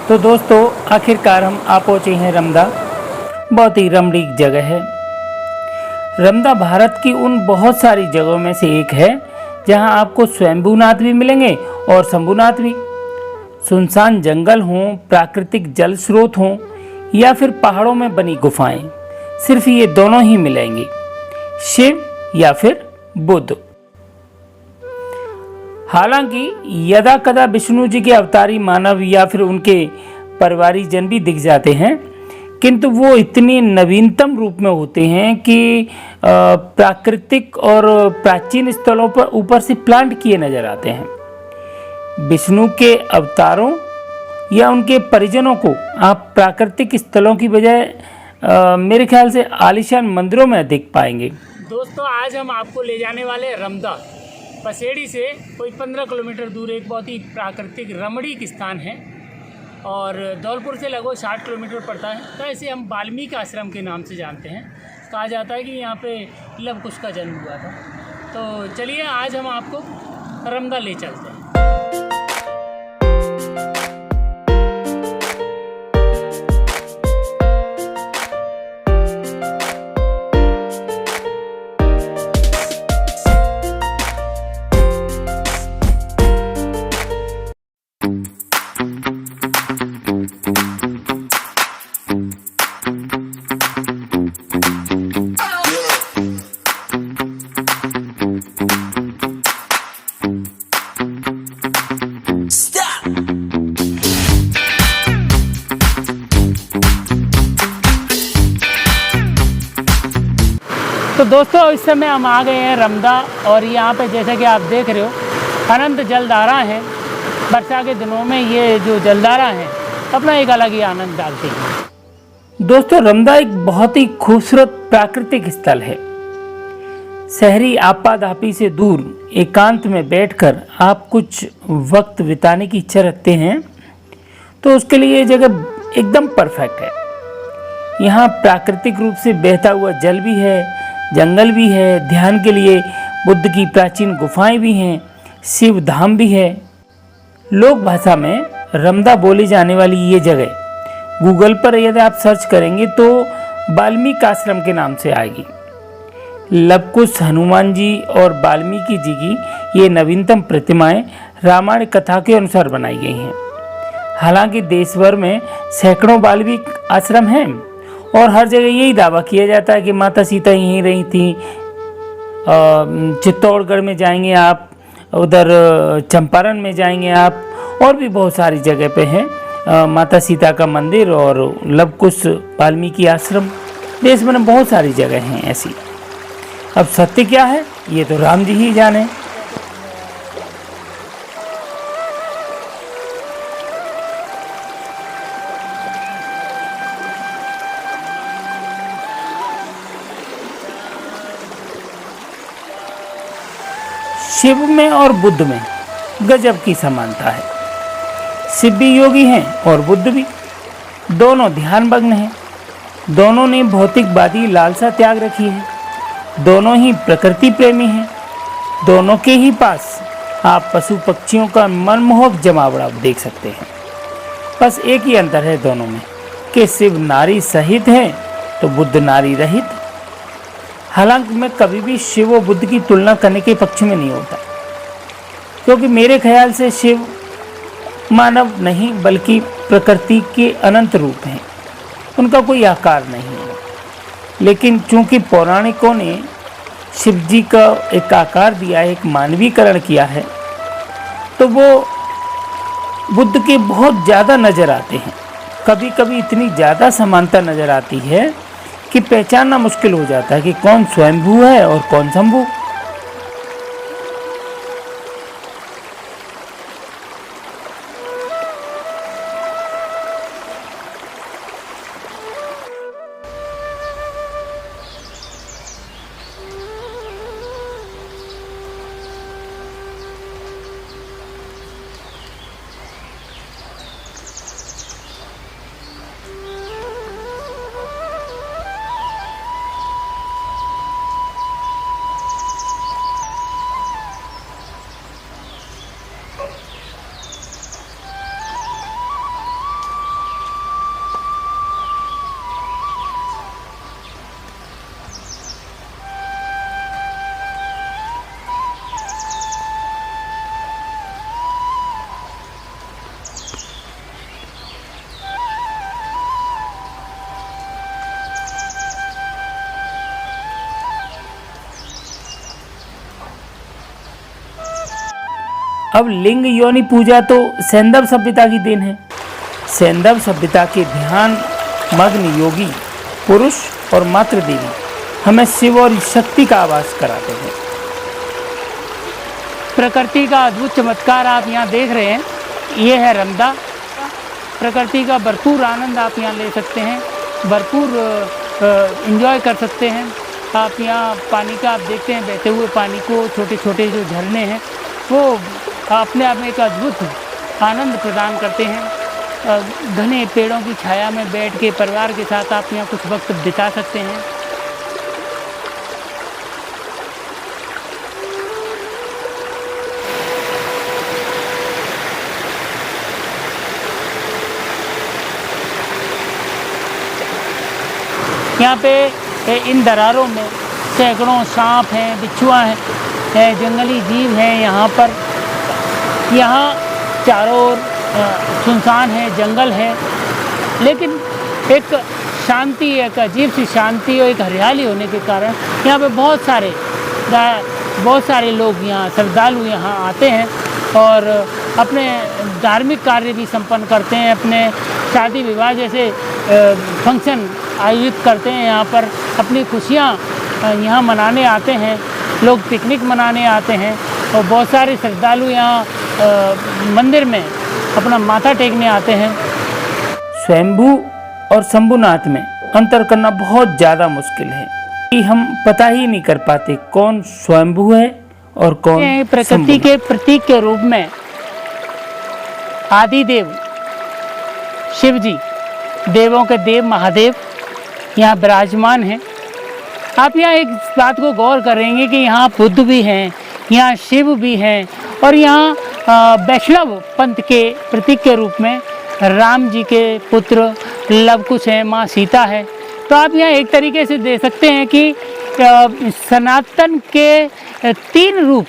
तो दोस्तों आखिरकार हम आ पहुँचे हैं रमदा। बहुत ही रमणीक जगह है। रमदा भारत की उन बहुत सारी जगहों में से एक है जहां आपको स्वयंभूनाथ भी मिलेंगे और शंभुनाथ भी। सुनसान जंगल हों, प्राकृतिक जल स्रोत हों या फिर पहाड़ों में बनी गुफाएं, सिर्फ ये दोनों ही मिलेंगी, शिव या फिर बुद्ध। हालांकि यदा कदा विष्णु जी के अवतारी मानव या फिर उनके परिवारीजन भी दिख जाते हैं, किंतु वो इतने नवीनतम रूप में होते हैं कि प्राकृतिक और प्राचीन स्थलों पर ऊपर से प्लांट किए नजर आते हैं। विष्णु के अवतारों या उनके परिजनों को आप प्राकृतिक स्थलों की बजाय मेरे ख्याल से आलीशान मंदिरों में देख पाएंगे। दोस्तों आज हम आपको ले जाने वाले रमदा। पसेड़ी से कोई 15 किलोमीटर दूर एक बहुत ही प्राकृतिक रमणीक स्थान है और धौलपुर से लगभग 60 किलोमीटर पड़ता है। तो ऐसे हम वाल्मीकि आश्रम के नाम से जानते हैं। कहा जाता है कि यहाँ पे लव कुश का जन्म हुआ था। तो चलिए आज हम आपको रमदा ले चलते हैं। तो दोस्तों इस समय हम आ गए हैं रमदा और यहाँ पे जैसा कि आप देख रहे हो अनंत जलधारा है। वर्षा के दिनों में ये जो जलधारा है अपना एक अलग ही आनंद डालती है। दोस्तों रमदा एक बहुत ही खूबसूरत प्राकृतिक स्थल है। शहरी आपाधापी से दूर एकांत में बैठकर आप कुछ वक्त बिताने की इच्छा रखते हैं तो उसके लिए ये जगह एकदम परफेक्ट है। यहाँ प्राकृतिक रूप से बहता हुआ जल भी है, जंगल भी है, ध्यान के लिए बुद्ध की प्राचीन गुफाएं भी हैं, शिव धाम भी है। लोक भाषा में रमदा बोली जाने वाली ये जगह गूगल पर यदि आप सर्च करेंगे तो वाल्मीकि आश्रम के नाम से आएगी। लवकुश हनुमान जी और वाल्मीकि जी की ये नवीनतम प्रतिमाएं रामायण कथा के अनुसार बनाई गई हैं। हालांकि देश भर में सैकड़ों वाल्मीकि आश्रम हैं और हर जगह यही दावा किया जाता है कि माता सीता यहीं रही थी। चित्तौड़गढ़ में जाएंगे आप, उधर चंपारण में जाएंगे आप, और भी बहुत सारी जगह पे हैं माता सीता का मंदिर और लवकुश वाल्मीकि आश्रम। देश में बहुत सारी जगह हैं ऐसी। अब सत्य क्या है ये तो राम जी ही जाने। शिव में और बुद्ध में गजब की समानता है। शिव भी योगी हैं और बुद्ध भी। दोनों ध्यानमग्न हैं। दोनों ने भौतिकवादी लालसा त्याग रखी है। दोनों ही प्रकृति प्रेमी हैं। दोनों के ही पास आप पशु पक्षियों का मनमोहक जमावड़ा देख सकते हैं। बस एक ही अंतर है दोनों में कि शिव नारी सहित है तो बुद्ध नारी रहित। हालांकि मैं कभी भी शिव और बुद्ध की तुलना करने के पक्ष में नहीं होता, क्योंकि मेरे ख्याल से शिव मानव नहीं बल्कि प्रकृति के अनंत रूप हैं। उनका कोई आकार नहीं है। लेकिन चूंकि पौराणिकों ने शिव जी का एक आकार दिया है, एक मानवीकरण किया है, तो वो बुद्ध के बहुत ज़्यादा नज़र आते हैं। कभी कभी इतनी ज़्यादा समानता नज़र आती है कि पहचानना मुश्किल हो जाता है कि कौन स्वयंभू है और कौन शंभू। अब लिंग योनि पूजा तो सैंधव सभ्यता की देन है। सैंधव सभ्यता के ध्यान मग्न योगी पुरुष और मातृ देवी हमें शिव और शक्ति का आभास कराते हैं। प्रकृति का अद्भुत चमत्कार आप यहाँ देख रहे हैं, ये है रमदा। प्रकृति का भरपूर आनंद आप यहाँ ले सकते हैं, भरपूर एंजॉय कर सकते हैं। आप यहाँ पानी का आप देखते हैं बहते हुए पानी को, छोटे छोटे जो झरने हैं वो अपने आप में एक अद्भुत आनंद प्रदान करते हैं। घने पेड़ों की छाया में बैठ के परिवार के साथ आप यहाँ कुछ वक्त बिता सकते हैं। यहाँ पे इन दरारों में सैकड़ों सांप हैं, बिच्छुआ हैं, जंगली जीव हैं। यहाँ पर चारों ओर सुनसान है, जंगल है, लेकिन एक शांति, एक अजीब सी शांति और एक हरियाली होने के कारण यहाँ पे बहुत सारे लोग यहाँ श्रद्धालु यहाँ आते हैं और अपने धार्मिक कार्य भी संपन्न करते हैं। अपने शादी विवाह जैसे फंक्शन आयोजित करते हैं। यहाँ पर अपनी खुशियाँ यहाँ मनाने आते हैं, लोग पिकनिक मनाने आते हैं और बहुत सारे श्रद्धालु यहाँ मंदिर में अपना माथा टेकने आते हैं। स्वयंभू और शंभुनाथ में अंतर करना बहुत ज़्यादा मुश्किल है कि हम पता ही नहीं कर पाते कौन स्वयंभू है और कौन प्रकृति के प्रतीक के रूप में आदिदेव शिव जी, देवों के देव महादेव यहाँ विराजमान हैं। आप यहाँ एक बात को गौर करेंगे कि यहाँ बुद्ध भी हैं, यहाँ शिव भी हैं और यहाँ वैष्णव पंथ के प्रतीक के रूप में राम जी के पुत्र लव कुश हैं, माँ सीता है। तो आप यहाँ एक तरीके से दे सकते हैं कि सनातन के 3 रूप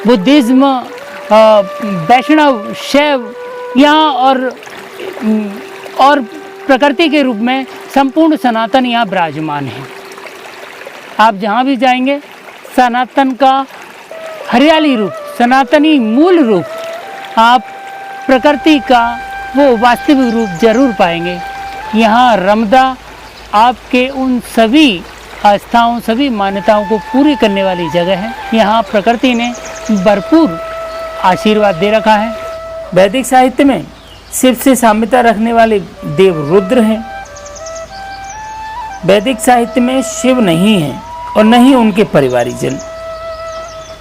बुद्धिज्म, वैष्णव, शैव यहाँ और प्रकृति के रूप में संपूर्ण सनातन यहाँ विराजमान है। आप जहाँ भी जाएंगे सनातन का हरियाली रूप, सनातनी मूल रूप, आप प्रकृति का वो वास्तविक रूप जरूर पाएंगे। यहाँ रमदा आपके उन सभी आस्थाओं, सभी मान्यताओं को पूरी करने वाली जगह है। यहाँ प्रकृति ने भरपूर आशीर्वाद दे रखा है। वैदिक साहित्य में शिव से साम्यता रखने वाले देव रुद्र हैं। वैदिक साहित्य में शिव नहीं है और न ही उनके परिवारीजन,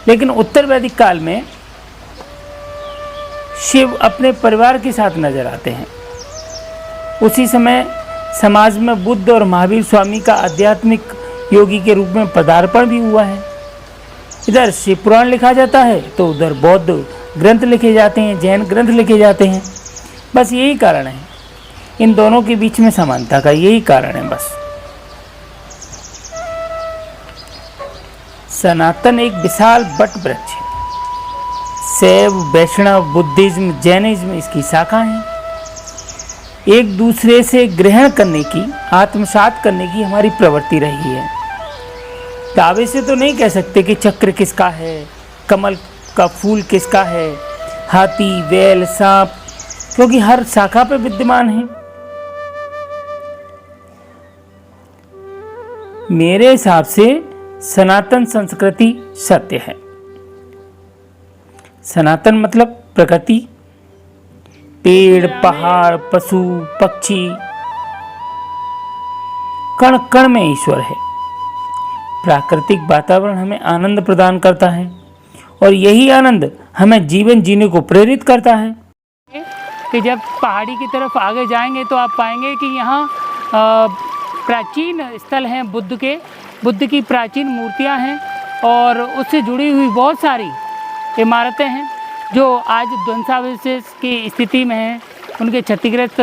लेकिन उत्तर वैदिक काल में शिव अपने परिवार के साथ नजर आते हैं। उसी समय समाज में बुद्ध और महावीर स्वामी का आध्यात्मिक योगी के रूप में पदार्पण भी हुआ है। इधर शिव पुराण लिखा जाता है तो उधर बौद्ध ग्रंथ लिखे जाते हैं, जैन ग्रंथ लिखे जाते हैं। बस यही कारण है, इन दोनों के बीच में समानता का यही कारण है बस। सनातन एक विशाल वट वृक्ष है। शैव, वैष्णव, बुद्धिज्म, जैनिज्म इसकी शाखा हैं। एक दूसरे से ग्रहण करने की, आत्मसात करने की हमारी प्रवृत्ति रही है। दावे से तो नहीं कह सकते कि चक्र किसका है, कमल का फूल किसका है, हाथी, बैल, सांप, क्योंकि हर शाखा पे विद्यमान है। मेरे हिसाब से सनातन संस्कृति सत्य है। सनातन मतलब प्रकृति, पेड़, पहाड़, पशु, पक्षी, कण कण में ईश्वर है। प्राकृतिक वातावरण हमें आनंद प्रदान करता है और यही आनंद हमें जीवन जीने को प्रेरित करता है। कि जब पहाड़ी की तरफ आगे जाएंगे तो आप पाएंगे कि यहाँ प्राचीन स्थल हैं बुद्ध की प्राचीन मूर्तियाँ हैं और उससे जुड़ी हुई बहुत सारी इमारतें हैं जो आज ध्वंसावशेष की स्थिति में हैं। उनके क्षतिग्रस्त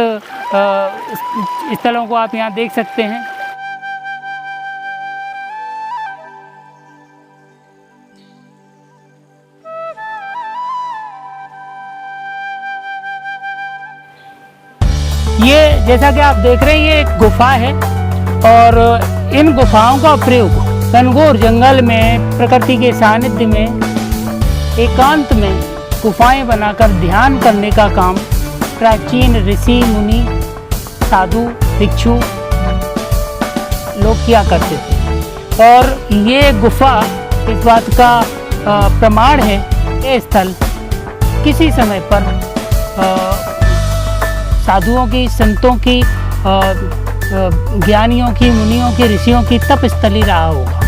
स्थलों को आप यहाँ देख सकते हैं। ये जैसा कि आप देख रहे हैं, ये एक गुफा है और इन गुफाओं का प्रयोग घनघोर जंगल में, प्रकृति के सानिध्य में, एकांत में गुफाएं बनाकर ध्यान करने का काम प्राचीन ऋषि मुनि साधु भिक्षु लोग किया करते थे। और ये गुफा इस बात का प्रमाण है, ये स्थल किसी समय पर साधुओं की, संतों की, ज्ञानियों की, मुनियों की, ऋषियों की तपस्थली रहा होगा।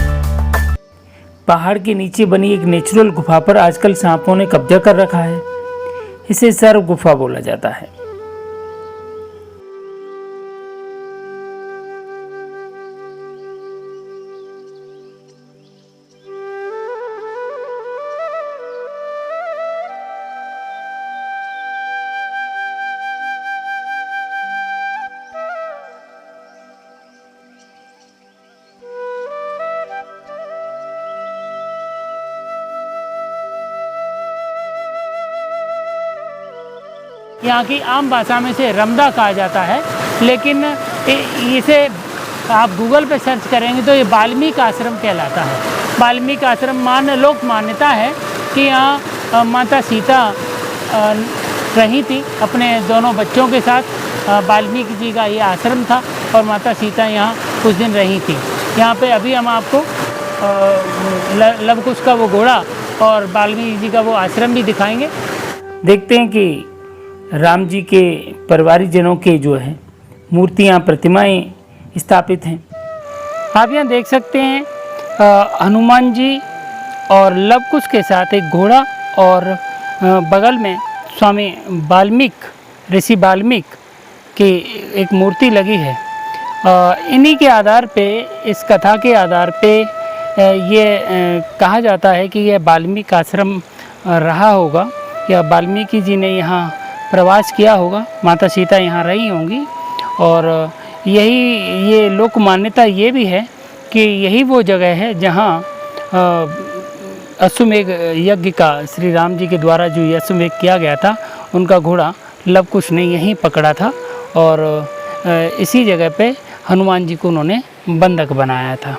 पहाड़ के नीचे बनी एक नेचुरल गुफा पर आजकल सांपों ने कब्जा कर रखा है। इसे सर्प गुफा बोला जाता है। यहाँ की आम भाषा में इसे रमदा कहा जाता है, लेकिन इसे आप गूगल पे सर्च करेंगे तो ये वाल्मीकि आश्रम कहलाता है। वाल्मीकि आश्रम लोक मान्यता है कि यहाँ माता सीता रही थी अपने दोनों बच्चों के साथ। वाल्मीकि जी का ये आश्रम था और माता सीता यहाँ कुछ दिन रही थी। यहाँ पे अभी हम आपको लवकुश का वो घोड़ा और वाल्मीकि जी का वो आश्रम भी दिखाएंगे। देखते हैं कि राम जी के परिवारजनों के जो है मूर्तियाँ, प्रतिमाएं स्थापित हैं। आप यहाँ देख सकते हैं हनुमान जी और लवकुश के साथ एक घोड़ा और बगल में स्वामी वाल्मीकि, ऋषि वाल्मीकि की एक मूर्ति लगी है। इन्हीं के आधार पे, इस कथा के आधार पे ये कहा जाता है कि यह वाल्मीकि आश्रम रहा होगा या वाल्मीकि जी ने यहाँ प्रवास किया होगा, माता सीता यहाँ रही होंगी। और ये लोक मान्यता ये भी है कि यही वो जगह है जहाँ अश्वमेध यज्ञ का, श्री राम जी के द्वारा जो अश्वमेध किया गया था, उनका घोड़ा लवकुश ने यहीं पकड़ा था और इसी जगह पे हनुमान जी को उन्होंने बंधक बनाया था।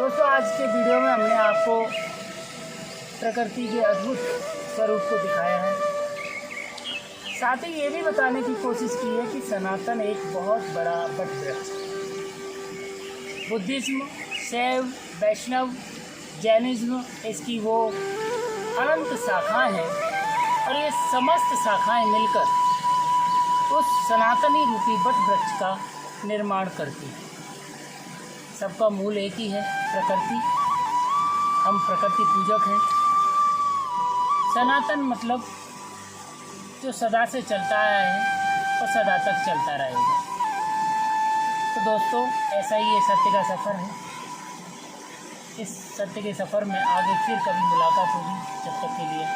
दोस्तों, आज के वीडियो में हमने आपको प्रकृति के अद्भुत स्वरूप को दिखाया है। साथ ही ये भी बताने की कोशिश की है कि सनातन एक बहुत बड़ा वट वृक्ष है। बुद्धिज्म, शैव, वैष्णव, जैनिज्म, इसकी वो अनंत शाखाएं हैं और ये समस्त शाखाएं मिलकर उस सनातनी रूपी वट वृक्ष का निर्माण करती हैं। सबका मूल एक ही है, प्रकृति। हम प्रकृति पूजक हैं। सनातन मतलब जो सदा से चलता आया है और सदा तक चलता रहेगा। तो दोस्तों, ऐसा ही ये सत्य का सफ़र है। इस सत्य के सफ़र में आगे फिर कभी मुलाकात होगी। जब तक के लिए